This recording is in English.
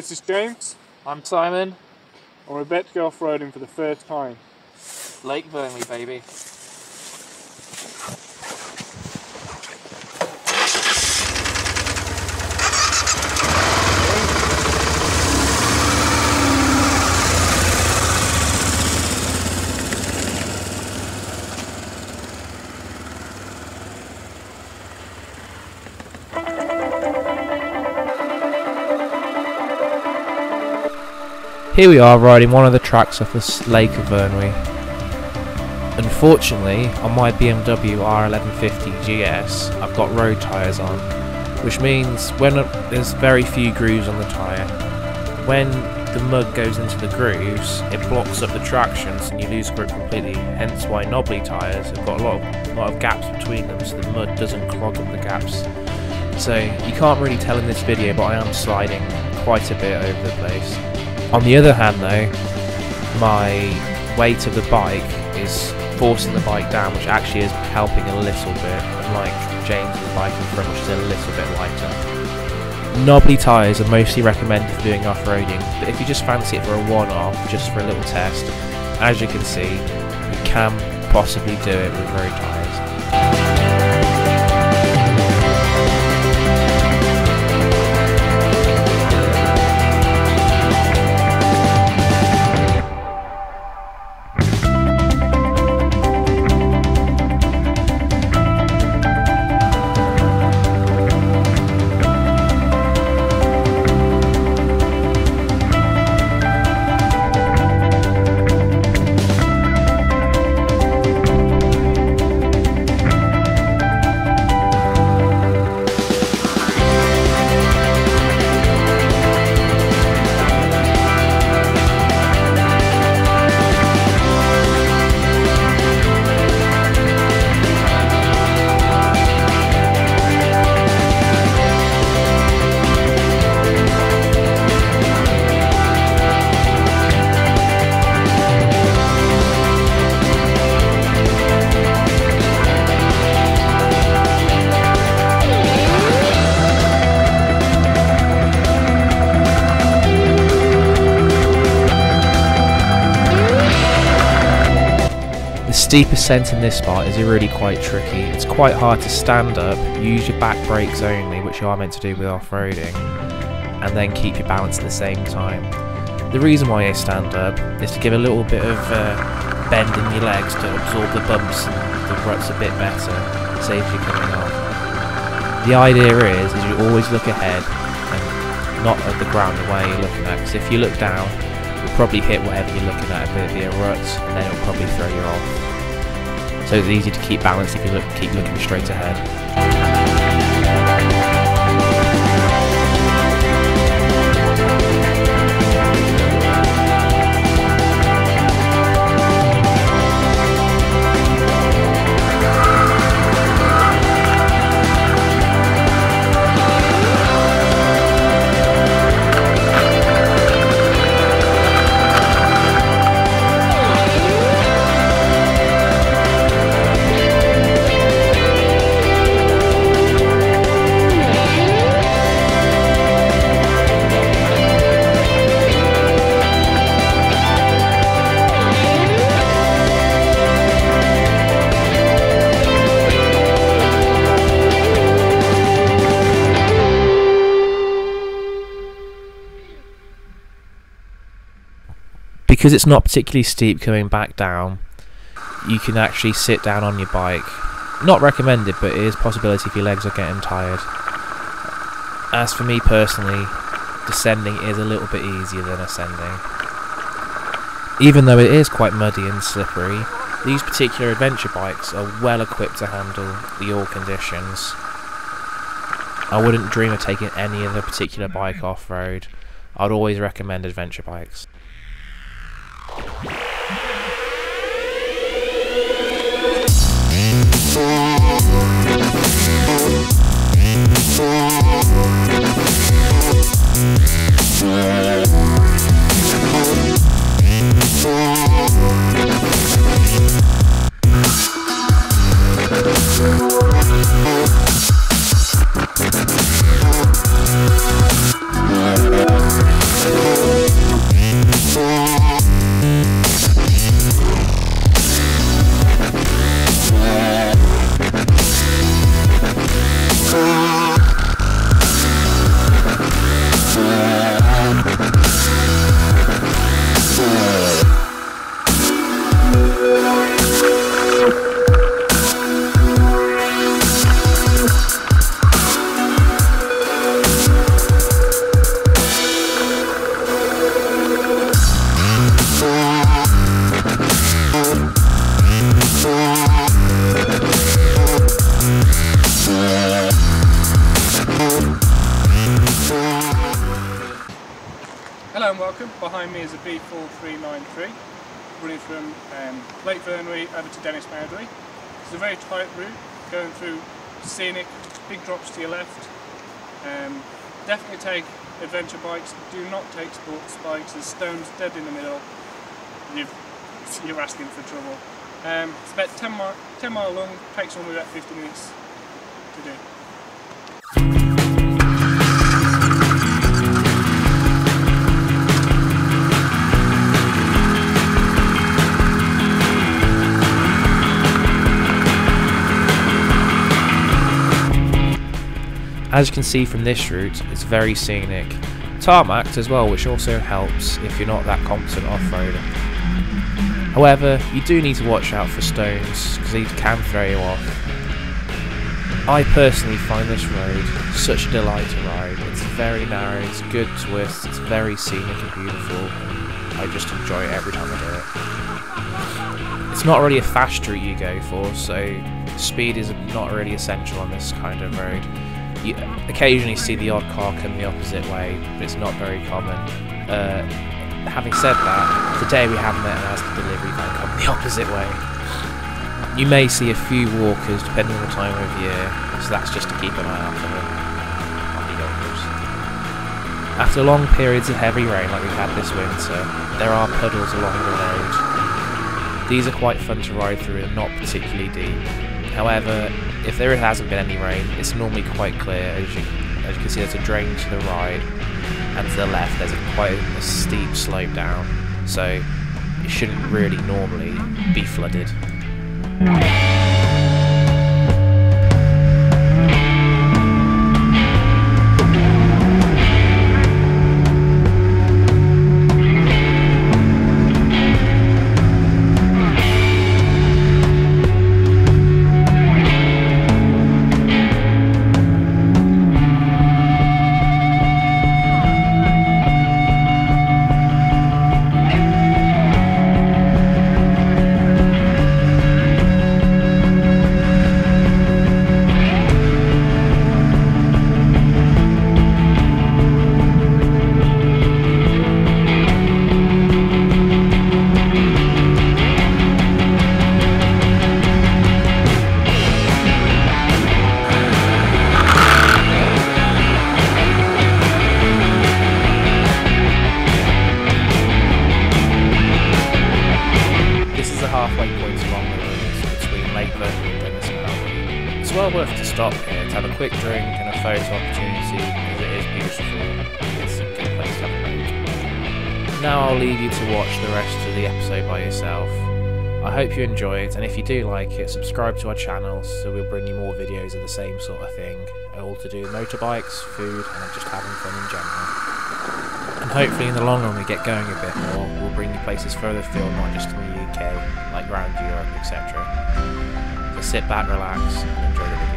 This is James. I'm Simon. And we're about to go off-roading for the first time. Lake Vyrnwy, baby. Here we are riding one of the tracks off the Lake of Vyrnwy. Unfortunately, on my BMW R1150gs, I've got road tyres on, which means when there's very few grooves on the tyre, when the mud goes into the grooves, it blocks up the tractions and you lose grip completely, hence why knobbly tyres have got a lot of gaps between them so the mud doesn't clog up the gaps. So you can't really tell in this video, but I am sliding quite a bit over the place. On the other hand though, my weight of the bike is forcing the bike down, which actually is helping a little bit, unlike James's bike in front, which is a little bit lighter. Knobbly tyres are mostly recommended for doing off-roading, but if you just fancy it for a one-off, just for a little test, as you can see, you can possibly do it with road tyres. The steep ascent in this spot is really quite tricky. It's quite hard to stand up, use your back brakes only, which you are meant to do with off-roading, and then keep your balance at the same time. The reason why you stand up is to give a little bit of bend in your legs to absorb the bumps and the ruts a bit better, saves you coming off. The idea is you always look ahead and not at the ground the way you're looking at, because if you look down, you'll probably hit whatever you're looking at, a bit of a rut, and then it'll probably throw you off. So it's easy to keep balance if you keep looking straight ahead. Because it's not particularly steep coming back down, you can actually sit down on your bike. Not recommended, but it is a possibility if your legs are getting tired. As for me personally, descending is a little bit easier than ascending. Even though it is quite muddy and slippery, these particular adventure bikes are well equipped to handle the all conditions. I wouldn't dream of taking any other particular bike off-road. I'd always recommend adventure bikes. B4393, running from Lake Vyrnwy over to Dennis Boundary. It's a very tight route, going through scenic, big drops to your left. Definitely take adventure bikes, do not take sports bikes. There's stones dead in the middle, you're asking for trouble. It's about 10 mile long, takes only about 50 minutes to do. As you can see from this route, it's very scenic. Tarmacked as well, which also helps if you're not that competent off-roader. However, you do need to watch out for stones, because these can throw you off. I personally find this road such a delight to ride. It's very narrow, it's good twist, it's very scenic and beautiful, and I just enjoy it every time I do it. It's not really a fast route you go for, so speed is not really essential on this kind of road. You occasionally see the odd car come the opposite way, but it's not very common. Having said that, today we haven't met an Asda delivery van come the opposite way. You may see a few walkers depending on the time of year, so that's just to keep an eye out for them. After long periods of heavy rain like we've had this winter, there are puddles along the road. These are quite fun to ride through and not particularly deep. However, if there hasn't been any rain, it's normally quite clear. As you can see, there's a drain to the right, and to the left there's quite a steep slope down, so it shouldn't really normally be flooded. Halfway point along the road between Lake Vyrnwy and Dennis Boundary. It's well worth to stop here to have a quick drink and a photo opportunity, as it is beautiful. It's a good place to have a break. Now I'll leave you to watch the rest of the episode by yourself. I hope you enjoy it, and if you do like it, subscribe to our channel so we'll bring you more videos of the same sort of thing, all to do with motorbikes, food, and just having fun in general. And hopefully in the long run we get going a bit more, we'll bring you places further afield, not just in the UK, like around Europe, etc. So sit back, relax, and enjoy the video.